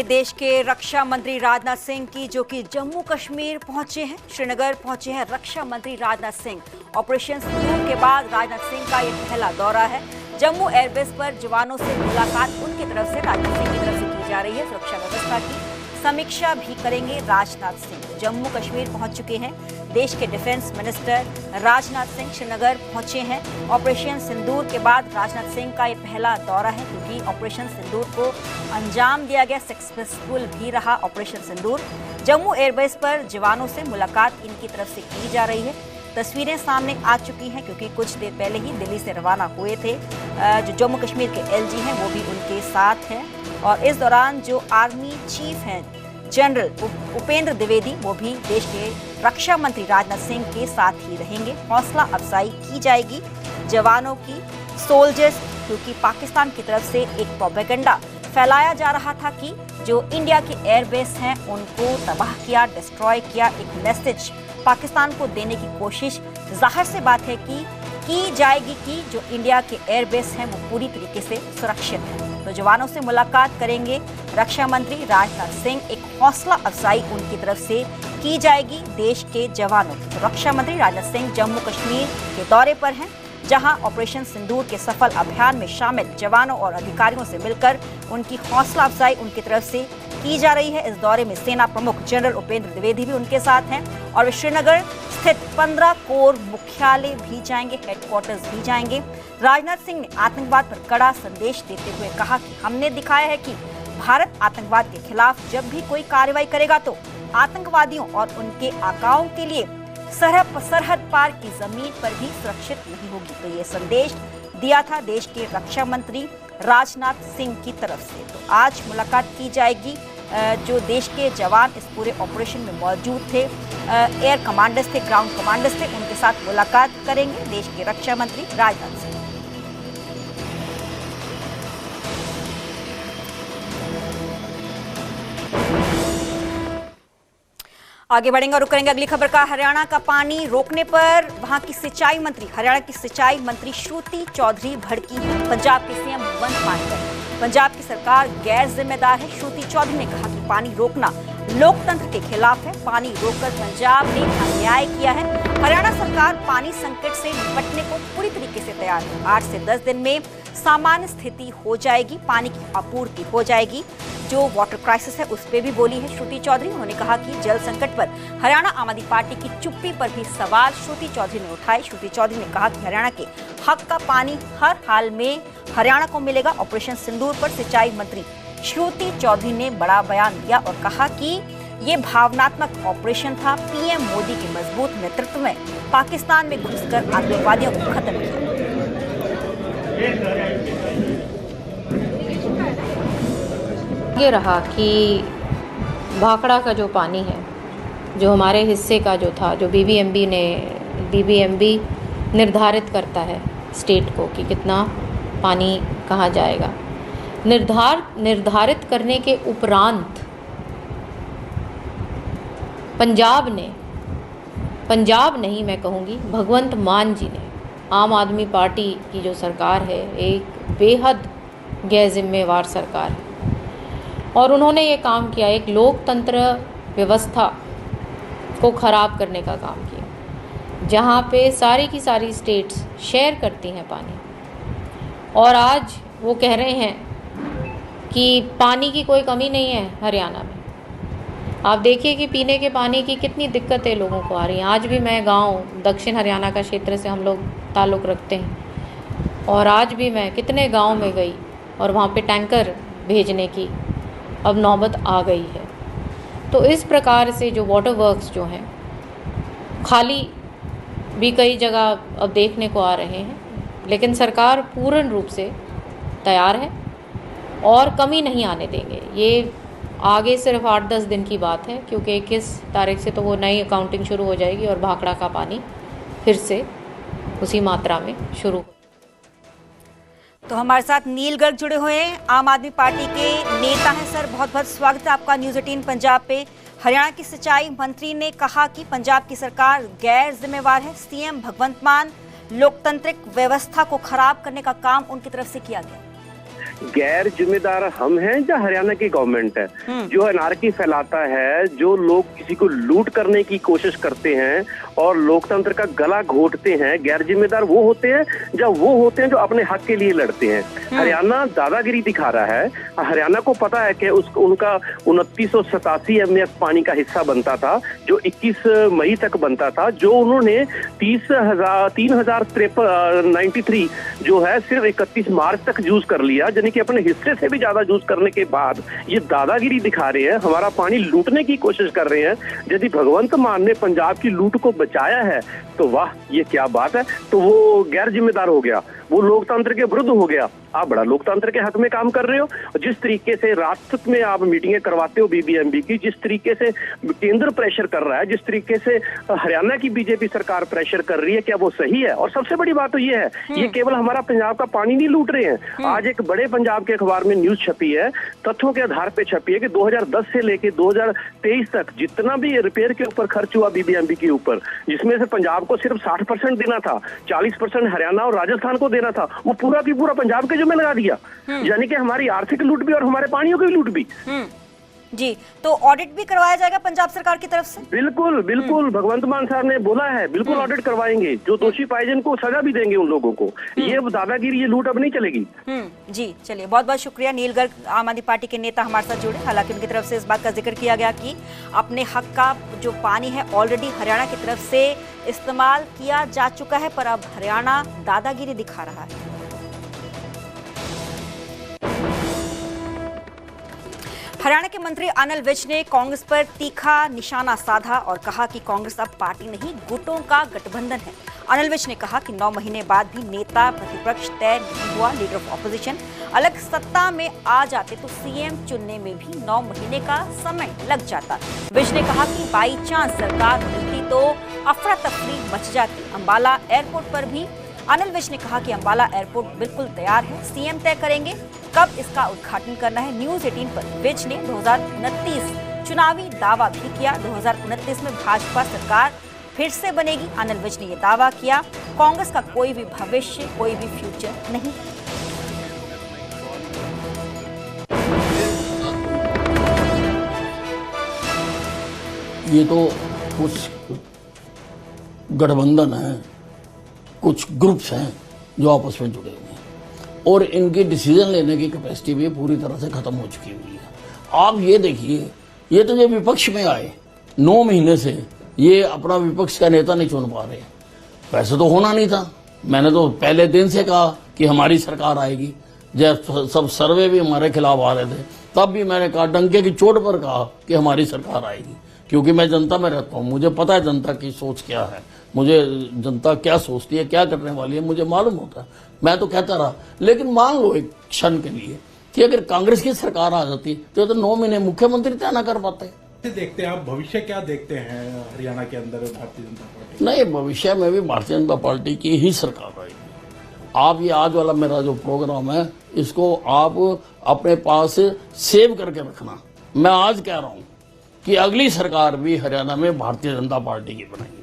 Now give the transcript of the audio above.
देश के रक्षा मंत्री राजनाथ सिंह की जो कि जम्मू कश्मीर पहुंचे हैं, श्रीनगर पहुंचे हैं रक्षा मंत्री राजनाथ सिंह। ऑपरेशन सिंदूर के बाद राजनाथ सिंह का ये पहला दौरा है। जम्मू एयरबेस पर जवानों से मुलाकात उनकी तरफ से राजनाथ सिंह की तरफ से की जा रही है। सुरक्षा व्यवस्था की समीक्षा भी करेंगे राजनाथ सिंह। जम्मू कश्मीर पहुंच चुके हैं देश के डिफेंस मिनिस्टर राजनाथ सिंह। श्रीनगर पहुंचे हैं। ऑपरेशन सिंदूर के बाद राजनाथ सिंह का ये पहला दौरा है, क्योंकि ऑपरेशन सिंदूर को अंजाम दिया गया, सक्सेसफुल भी रहा ऑपरेशन सिंदूर। जम्मू एयरबेस पर जवानों से मुलाकात इनकी तरफ से की जा रही है। तस्वीरें सामने आ चुकी हैं, क्योंकि कुछ देर पहले ही दिल्ली से रवाना हुए थे। जो जम्मू कश्मीर के एलजी हैं वो भी उनके साथ हैं, और इस दौरान जो आर्मी चीफ हैं जनरल उपेंद्र द्विवेदी, वो भी देश के रक्षा मंत्री राजनाथ सिंह के साथ ही रहेंगे। हौसला अफजाई की जाएगी जवानों की, सोल्जर्स, क्योंकि पाकिस्तान की तरफ से एक प्रोपेगेंडा फैलाया जा रहा था कि जो इंडिया के एयरबेस हैं उनको तबाह किया, डिस्ट्रॉय किया। एक मैसेज पाकिस्तान को देने की कोशिश जाहिर से बात है कि की जाएगी कि जो इंडिया के एयरबेस हैं वो पूरी तरीके से सुरक्षित हैं। तो जवानों से मुलाकात करेंगे रक्षा मंत्री राजनाथ सिंह। एक हौसला अफजाई उनकी तरफ से की जाएगी देश के जवानों की। तो रक्षा मंत्री राजनाथ सिंह जम्मू कश्मीर के दौरे पर हैं, जहां ऑपरेशन सिंदूर के सफल अभियान में शामिल जवानों और अधिकारियों से मिलकर उनकी हौसला अफजाई उनकी तरफ से की जा रही है। इस दौरे में सेना प्रमुख जनरल उपेंद्र द्विवेदी भी उनके साथ हैं, और वे श्रीनगर स्थित 15 कोर मुख्यालय भी जाएंगे, हेडक्वार्टर्स भी जाएंगे। राजनाथ सिंह ने आतंकवाद पर कड़ा संदेश देते हुए कहा कि हमने दिखाया है कि भारत आतंकवाद के खिलाफ जब भी कोई कार्रवाई करेगा तो आतंकवादियों और उनके आकाओं के लिए सरहद पार की जमीन पर भी सुरक्षित नहीं होगी। तो ये संदेश दिया था देश के रक्षा मंत्री राजनाथ सिंह की तरफ से। तो आज मुलाकात की जाएगी। जो देश के जवान इस पूरे ऑपरेशन में मौजूद थे, एयर कमांडर्स थे, ग्राउंड कमांडर्स थे, उनके साथ मुलाकात करेंगे देश के रक्षा मंत्री राजनाथ सिंह। आगे बढ़ेंगे और रुक करेंगे अगली खबर का। हरियाणा का पानी रोकने पर वहां की सिंचाई मंत्री, हरियाणा की सिंचाई मंत्री श्रुति चौधरी भड़की हैं पंजाब के सीएम भगवंत मान पर। पंजाब की सरकार गैर जिम्मेदार है। श्रुति चौधरी ने कहा कि पानी रोकना लोकतंत्र के खिलाफ है। पानी रोककर पंजाब ने अन्याय किया है। हरियाणा सरकार पानी संकट से निपटने को पूरी तरीके से तैयार है। 8 से 10 दिन में सामान्य स्थिति हो जाएगी, पानी की आपूर्ति हो जाएगी। जो वाटर क्राइसिस है उस पर भी बोली है श्रुति चौधरी। उन्होंने कहा कि जल संकट पर हरियाणा आम आदमी पार्टी की चुप्पी पर भी सवाल श्रुति चौधरी ने उठाए। श्रुति चौधरी ने कहा कि हरियाणा के हक का पानी हर हाल में हरियाणा को मिलेगा। ऑपरेशन सिंदूर पर सिंचाई मंत्री श्रुति चौधरी ने बड़ा बयान दिया और कहा कि ये भावनात्मक ऑपरेशन था। पीएम मोदी के मजबूत नेतृत्व में पाकिस्तान में घुसकर आतंकवादियों को खत्म किया। ये रहा कि भाखड़ा का जो पानी है, जो हमारे हिस्से का जो था, जो बीबीएमबी निर्धारित करता है स्टेट को कि कितना पानी कहाँ जाएगा। निर्धारित करने के उपरांत पंजाब नहीं मैं कहूँगी, भगवंत मान जी ने, आम आदमी पार्टी की जो सरकार है, एक बेहद गैर जिम्मेवार सरकार है, और उन्होंने ये काम किया, एक लोकतंत्र व्यवस्था को ख़राब करने का काम किया, जहाँ पे सारी की सारी स्टेट्स शेयर करती हैं पानी। और आज वो कह रहे हैं कि पानी की कोई कमी नहीं है हरियाणा में। आप देखिए कि पीने के पानी की कितनी दिक्कतें लोगों को आ रही हैं। आज भी मैं गांव दक्षिण हरियाणा का क्षेत्र से हम लोग ताल्लुक़ रखते हैं, और आज भी मैं कितने गांव में गई और वहाँ पे टैंकर भेजने की अब नौबत आ गई है। तो इस प्रकार से जो वाटर वर्क्स जो हैं खाली भी कई जगह अब देखने को आ रहे हैं, लेकिन सरकार पूर्ण रूप से तैयार है और कमी नहीं आने देंगे। ये आगे सिर्फ 8-10 दिन की बात है, क्योंकि 21 तारीख से तो वो नई अकाउंटिंग शुरू हो जाएगी और भाखड़ा का पानी फिर से उसी मात्रा में शुरू। तो हमारे साथ नीलगढ़ जुड़े हुए हैं, आम आदमी पार्टी के नेता हैं। सर, बहुत बहुत स्वागत है आपका न्यूज़ 18 पंजाब पे। हरियाणा की सिंचाई मंत्री ने कहा कि पंजाब की सरकार गैर जिम्मेवार है। सीएम भगवंत मान लोकतांत्रिक व्यवस्था को खराब करने का काम उनकी तरफ से किया गया। गैर जिम्मेदार हम हैं या हरियाणा की गवर्नमेंट है जो अनार्की फैलाता है, जो लोग किसी को लूट करने की कोशिश करते हैं और लोकतंत्र का गला घोटते हैं। गैर जिम्मेदार वो होते हैं या वो होते हैं जो अपने हक के लिए लड़ते हैं। हरियाणा दादागिरी दिखा रहा है। हरियाणा को पता है कि उनका 2987 MF पानी का हिस्सा बनता था, जो 21 मई तक बनता था, जो उन्होंने 3,93 जो है सिर्फ 31 मार्च तक यूज कर लिया, यानी कि अपने हिस्से से भी ज्यादा यूज करने के बाद ये दादागिरी दिखा रहे हैं, हमारा पानी लूटने की कोशिश कर रहे हैं। यदि भगवंत मान ने पंजाब की लूट को बचाया है तो वाह, ये क्या बात है। तो वो गैर जिम्मेदार हो गया, वो लोकतंत्र के विरुद्ध हो गया। आप बड़ा लोकतंत्र के हक में काम कर रहे हो। जिस तरीके से राष्ट्र में आप मीटिंगें करवाते हो BBMP की, जिस तरीके से केंद्र प्रेशर कर रहा है, जिस तरीके से हरियाणा की बीजेपी सरकार प्रेशर कर रही है, क्या वो सही है? और सबसे बड़ी बात तो ये है, ये केवल हमारा पंजाब का पानी नहीं लूट रहे हैं। आज एक बड़े पंजाब के अखबार में न्यूज छपी है, तथ्यों के आधार पर छपी है कि 2010 से लेके 2023 तक जितना भी रिपेयर के ऊपर खर्च हुआ BBMP के ऊपर, जिसमें से पंजाब को सिर्फ 60% देना था, 40% हरियाणा और राजस्थान को देना था, वो पूरा की पूरा पंजाब के जिम्मे लगा दिया। यानी कि हमारी आर्थिक लूट भी और हमारे पानियों की लूट भी। जी, तो ऑडिट भी करवाया जाएगा पंजाब सरकार की तरफ से? बिल्कुल बिल्कुल, भगवंत मान साहब ने बोला है, बिल्कुल ऑडिट करवाएंगे। जो दोषी पाए जिनको सजा भी देंगे उन लोगों को। ये दादागिरी, ये लूट अब नहीं चलेगी। जी, चलिए, बहुत बहुत शुक्रिया। नील गर्ग आम आदमी पार्टी के नेता हमारे साथ जुड़े। हालांकि उनकी तरफ से इस बात का जिक्र किया गया कि अपने हक का जो पानी है ऑलरेडी हरियाणा की तरफ से इस्तेमाल किया जा चुका है, पर अब हरियाणा दादागिरी दिखा रहा है। हरियाणा के मंत्री अनिल विज ने कांग्रेस पर तीखा निशाना साधा और कहा कि कांग्रेस अब पार्टी नहीं, गुटों का गठबंधन है। अनिल विज ने कहा कि 9 महीने बाद भी नेता प्रतिपक्ष तय नहीं हुआ, लीडर ऑफ ऑपोजिशन अलग सत्ता में आ जाते तो सीएम चुनने में भी 9 महीने का समय लग जाता। विज ने कहा कि बाई चांस सरकार मिलती तो अफरा तफरी मच जाती। अंबाला एयरपोर्ट पर भी अनिल विज ने कहा कि अंबाला एयरपोर्ट बिल्कुल तैयार है, सीएम तय करेंगे कब इसका उद्घाटन करना है। न्यूज 18 पर विज ने 2029 चुनावी दावा भी किया। 2029 में भाजपा सरकार फिर से बनेगी। अनिल विज ने यह दावा किया। कांग्रेस का कोई भी भविष्य, कोई भी फ्यूचर नहीं। ये तो कुछ गठबंधन है, कुछ ग्रुप्स हैं जो आपस में जुड़े हुए हैं और इनकी डिसीजन लेने की कैपेसिटी भी पूरी तरह से खत्म हो चुकी हुई है। आप ये देखिए, ये तो जो विपक्ष में आए 9 महीने से ये अपना विपक्ष का नेता नहीं चुन पा रहे। वैसे तो होना नहीं था। मैंने तो पहले दिन से कहा कि हमारी सरकार आएगी। जब सब सर्वे भी हमारे खिलाफ आ रहे थे तब भी मैंने कहा, डंके की चोट पर कहा कि हमारी सरकार आएगी, क्योंकि मैं जनता में रहता हूँ। मुझे पता है जनता की सोच क्या है, मुझे जनता क्या सोचती है, क्या करने वाली है, मुझे मालूम होता है। मैं तो कहता रहा। लेकिन मान लो एक क्षण के लिए कि अगर कांग्रेस की सरकार आ जाती तो 9 महीने मुख्यमंत्री तय ना कर पाते। देखते हैं आप भविष्य क्या देखते हैं हरियाणा के अंदर भारतीय जनता पार्टी? नहीं, भविष्य में भी भारतीय जनता पार्टी की ही सरकार आएगी। आप ये आज वाला मेरा जो प्रोग्राम है इसको आप अपने पास सेव करके रखना। मैं आज कह रहा हूं कि अगली सरकार भी हरियाणा में भारतीय जनता पार्टी की बनाएगी।